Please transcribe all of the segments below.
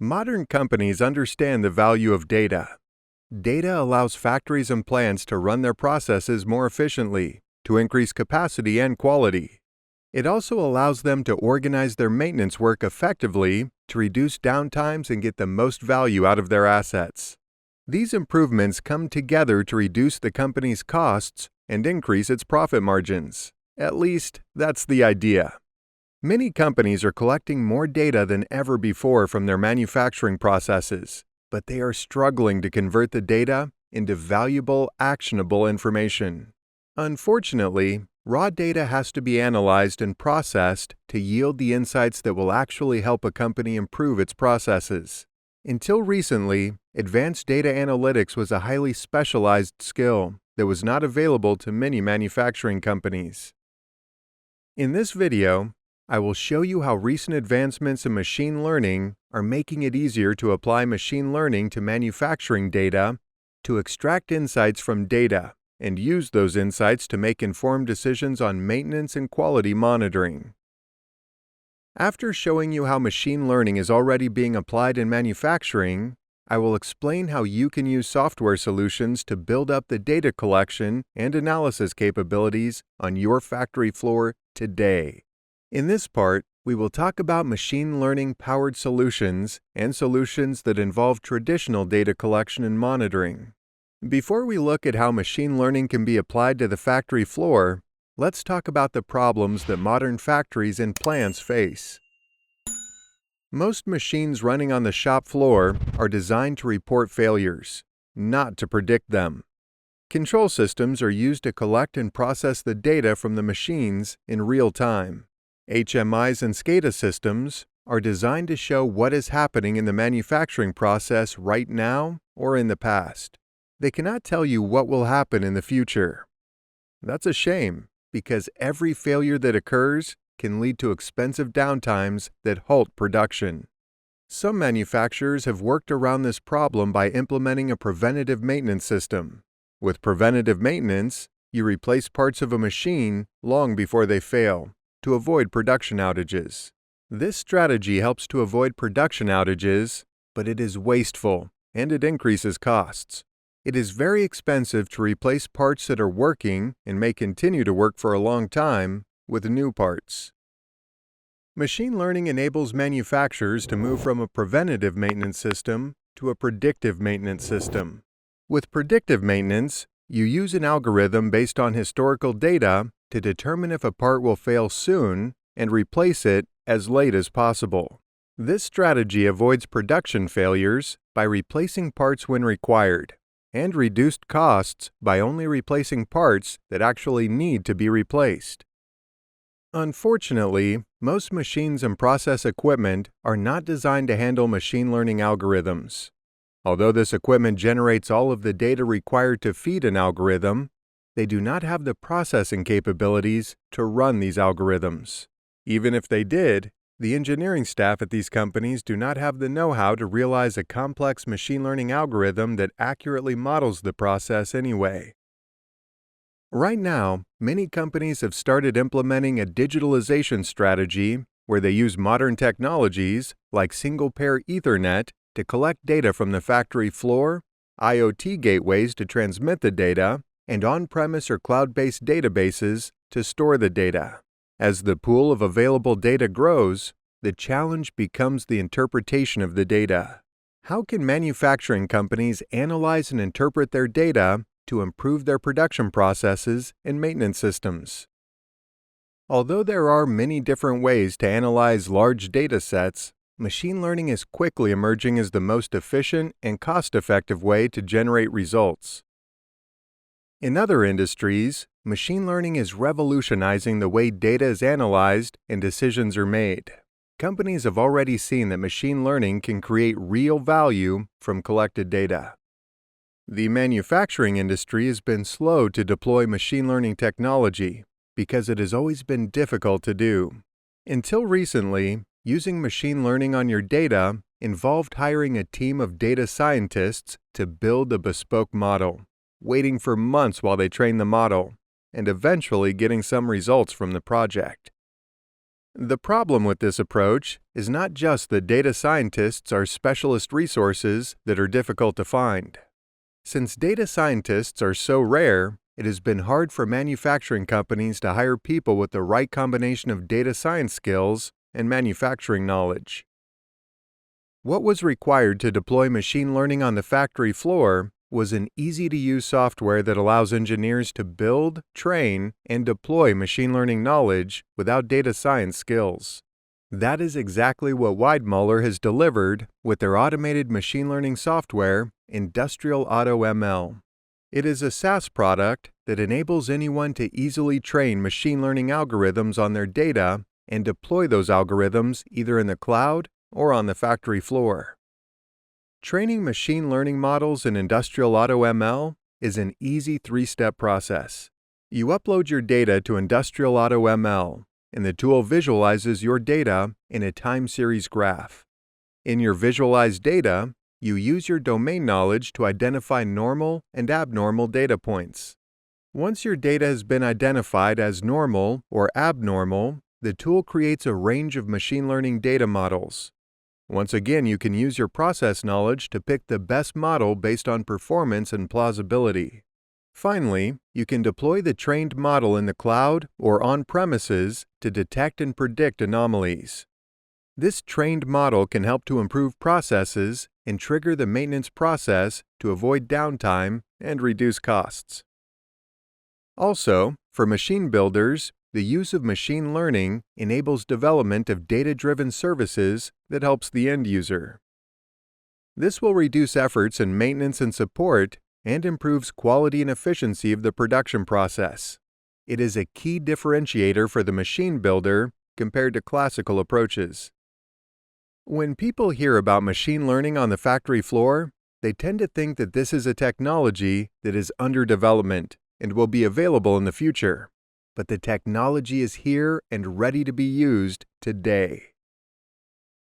Modern companies understand the value of data. Data allows factories and plants to run their processes more efficiently, to increase capacity and quality. It also allows them to organize their maintenance work effectively, to reduce downtimes and get the most value out of their assets. These improvements come together to reduce the company's costs and increase its profit margins. At least, that's the idea. Many companies are collecting more data than ever before from their manufacturing processes, but they are struggling to convert the data into valuable, actionable information. Unfortunately, raw data has to be analyzed and processed to yield the insights that will actually help a company improve its processes. Until recently, advanced data analytics was a highly specialized skill that was not available to many manufacturing companies. In this video, I will show you how recent advancements in machine learning are making it easier to apply machine learning to manufacturing data, to extract insights from data, and use those insights to make informed decisions on maintenance and quality monitoring. After showing you how machine learning is already being applied in manufacturing, I will explain how you can use software solutions to build up the data collection and analysis capabilities on your factory floor today. In this part, we will talk about machine learning-powered solutions and solutions that involve traditional data collection and monitoring. Before we look at how machine learning can be applied to the factory floor, let's talk about the problems that modern factories and plants face. Most machines running on the shop floor are designed to report failures, not to predict them. Control systems are used to collect and process the data from the machines in real time. HMIs and SCADA systems are designed to show what is happening in the manufacturing process right now or in the past. They cannot tell you what will happen in the future. That's a shame, because every failure that occurs can lead to expensive downtimes that halt production. Some manufacturers have worked around this problem by implementing a preventative maintenance system. With preventative maintenance, you replace parts of a machine long before they fail, to avoid production outages. This strategy helps to avoid production outages, but it is wasteful and it increases costs. It is very expensive to replace parts that are working and may continue to work for a long time with new parts. Machine learning enables manufacturers to move from a preventative maintenance system to a predictive maintenance system. With predictive maintenance, you use an algorithm based on historical data to determine if a part will fail soon and replace it as late as possible. This strategy avoids production failures by replacing parts when required, and reduced costs by only replacing parts that actually need to be replaced. Unfortunately, most machines and process equipment are not designed to handle machine learning algorithms. Although this equipment generates all of the data required to feed an algorithm, they do not have the processing capabilities to run these algorithms. Even if they did, the engineering staff at these companies do not have the know-how to realize a complex machine learning algorithm that accurately models the process anyway. Right now, many companies have started implementing a digitalization strategy where they use modern technologies like single-pair Ethernet to collect data from the factory floor, IoT gateways to transmit the data, and on-premise or cloud-based databases to store the data. As the pool of available data grows, the challenge becomes the interpretation of the data. How can manufacturing companies analyze and interpret their data to improve their production processes and maintenance systems? Although there are many different ways to analyze large data sets, machine learning is quickly emerging as the most efficient and cost-effective way to generate results. In other industries, machine learning is revolutionizing the way data is analyzed and decisions are made. Companies have already seen that machine learning can create real value from collected data. The manufacturing industry has been slow to deploy machine learning technology because it has always been difficult to do. Until recently, using machine learning on your data involved hiring a team of data scientists to build a bespoke model, waiting for months while they train the model, and eventually getting some results from the project. The problem with this approach is not just that data scientists are specialist resources that are difficult to find. Since data scientists are so rare, it has been hard for manufacturing companies to hire people with the right combination of data science skills and manufacturing knowledge. What was required to deploy machine learning on the factory floor was an easy-to-use software that allows engineers to build, train, and deploy machine learning knowledge without data science skills. That is exactly what Weidmuller has delivered with their automated machine learning software, Industrial Auto ML. It is a SaaS product that enables anyone to easily train machine learning algorithms on their data and deploy those algorithms either in the cloud or on the factory floor. Training machine learning models in Industrial Auto ML is an easy three-step process. You upload your data to Industrial Auto ML, and the tool visualizes your data in a time series graph. In your visualized data, you use your domain knowledge to identify normal and abnormal data points. Once your data has been identified as normal or abnormal, the tool creates a range of machine learning data models. Once again, you can use your process knowledge to pick the best model based on performance and plausibility. Finally, you can deploy the trained model in the cloud or on-premises to detect and predict anomalies. This trained model can help to improve processes and trigger the maintenance process to avoid downtime and reduce costs. Also, for machine builders, the use of machine learning enables development of data-driven services that helps the end user. This will reduce efforts in maintenance and support and improves quality and efficiency of the production process. It is a key differentiator for the machine builder compared to classical approaches. When people hear about machine learning on the factory floor, they tend to think that this is a technology that is under development and will be available in the future. But the technology is here and ready to be used today.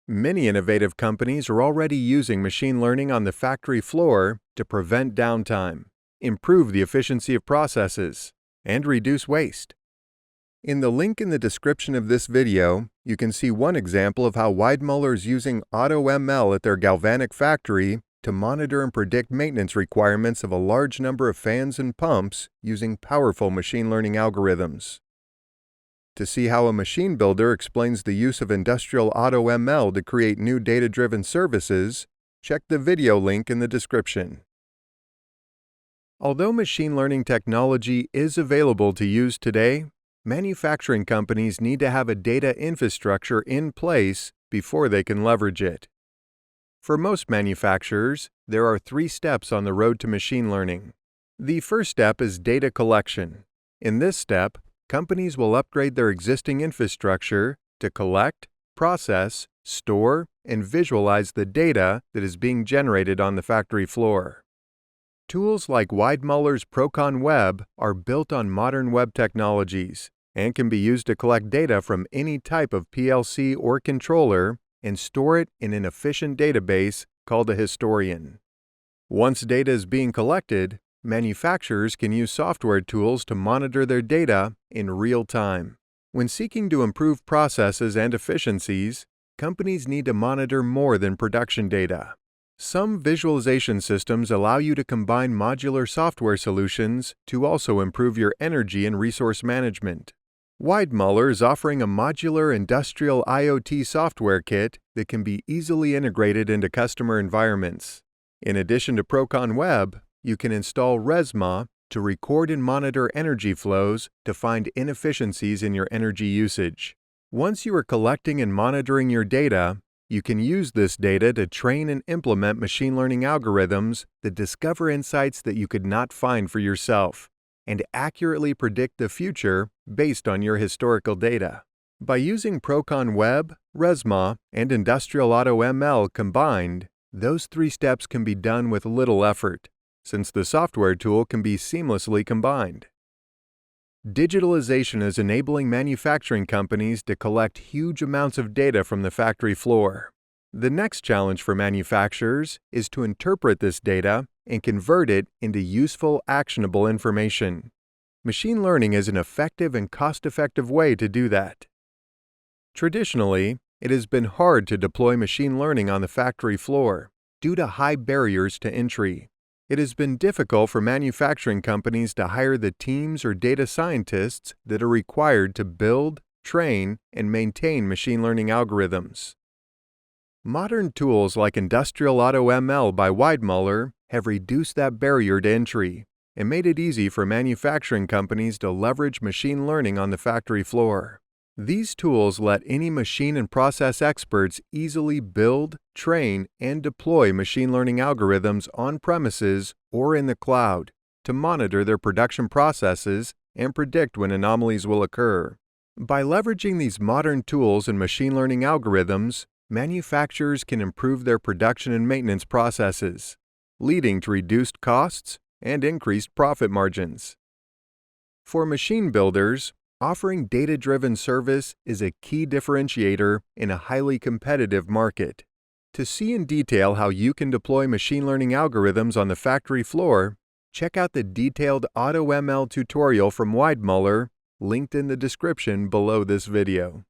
Many innovative companies are already using machine learning on the factory floor to prevent downtime, improve the efficiency of processes, and reduce waste. In the link in the description of this video, you can see one example of how Weidmuller is using Auto ML at their galvanic factory to monitor and predict maintenance requirements of a large number of fans and pumps using powerful machine learning algorithms. To see how a machine builder explains the use of Industrial Auto ML to create new data-driven services, check the video link in the description. Although machine learning technology is available to use today, manufacturing companies need to have a data infrastructure in place before they can leverage it. For most manufacturers, there are 3 steps on the road to machine learning. The first step is data collection. In this step, companies will upgrade their existing infrastructure to collect, process, store, and visualize the data that is being generated on the factory floor. Tools like Weidmuller's Procon Web are built on modern web technologies and can be used to collect data from any type of PLC or controller and store it in an efficient database called a historian. Once data is being collected, manufacturers can use software tools to monitor their data in real time. When seeking to improve processes and efficiencies, companies need to monitor more than production data. Some visualization systems allow you to combine modular software solutions to also improve your energy and resource management. Weidmuller is offering a modular industrial IoT software kit that can be easily integrated into customer environments. In addition to Procon Web, you can install Resma to record and monitor energy flows to find inefficiencies in your energy usage. Once you are collecting and monitoring your data, you can use this data to train and implement machine learning algorithms that discover insights that you could not find for yourself and accurately predict the future based on your historical data. By using Procon Web, Resma, and Industrial Auto ML combined, those 3 steps can be done with little effort, since the software tool can be seamlessly combined. Digitalization is enabling manufacturing companies to collect huge amounts of data from the factory floor. The next challenge for manufacturers is to interpret this data and convert it into useful, actionable information. Machine learning is an effective and cost-effective way to do that. Traditionally, it has been hard to deploy machine learning on the factory floor due to high barriers to entry. It has been difficult for manufacturing companies to hire the teams or data scientists that are required to build, train, and maintain machine learning algorithms. Modern tools like Industrial Auto ML by Weidmuller have reduced that barrier to entry and made it easy for manufacturing companies to leverage machine learning on the factory floor. These tools let any machine and process experts easily build, train, and deploy machine learning algorithms on premises or in the cloud to monitor their production processes and predict when anomalies will occur. By leveraging these modern tools and machine learning algorithms, manufacturers can improve their production and maintenance processes, leading to reduced costs and increased profit margins. For machine builders, offering data-driven service is a key differentiator in a highly competitive market. To see in detail how you can deploy machine learning algorithms on the factory floor, check out the detailed AutoML tutorial from Weidmuller, linked in the description below this video.